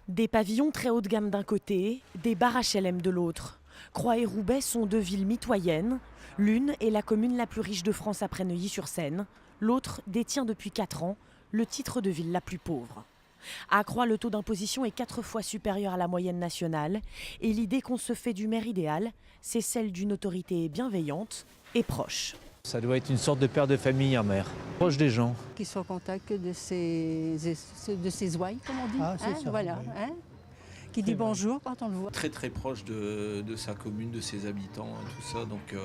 Des pavillons très haut de gamme d'un côté, des bars HLM de l'autre. Croix et Roubaix sont deux villes mitoyennes. L'une est la commune la plus riche de France après Neuilly-sur-Seine. L'autre détient depuis 4 ans le titre de ville la plus pauvre. À Croix, le taux d'imposition est 4 fois supérieur à la moyenne nationale. Et l'idée qu'on se fait du maire idéal, c'est celle d'une autorité bienveillante et proche. Ça doit être une sorte de père de famille, un maire, proche des gens. Qui soit au contact de ses ouailles, comme on dit. Ah, c'est ça, voilà, oui. hein, qui dit bonjour quand on le voit. Très très proche de sa commune, de ses habitants, tout ça. Donc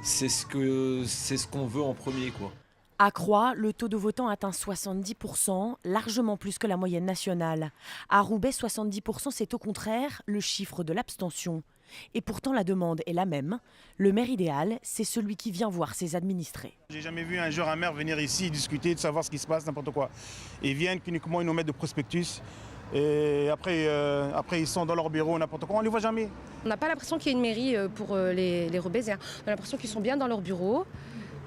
c'est ce qu'on veut en premier, quoi. À Croix, le taux de votants atteint 70%, largement plus que la moyenne nationale. À Roubaix, 70%, c'est au contraire le chiffre de l'abstention. Et pourtant, la demande est la même. Le maire idéal, c'est celui qui vient voir ses administrés. J'ai jamais vu un jour un maire venir ici discuter, de savoir ce qui se passe, n'importe quoi. Ils viennent uniquement, ils nous mettent de prospectus. Et après ils sont dans leur bureau, n'importe quoi, on ne les voit jamais. On n'a pas l'impression qu'il y ait une mairie pour les Roubaisiens. On a l'impression qu'ils sont bien dans leur bureau,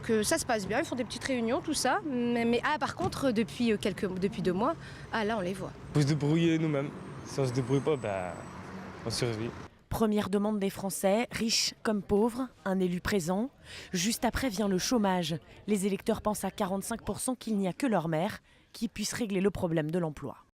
que ça se passe bien, ils font des petites réunions, tout ça. Mais par contre, depuis 2 mois, là on les voit. Il faut se débrouiller nous-mêmes. Si on ne se débrouille pas, on survit. Première demande des Français, riches comme pauvres, un élu présent. Juste après vient le chômage. Les électeurs pensent à 45% qu'il n'y a que leur maire qui puisse régler le problème de l'emploi.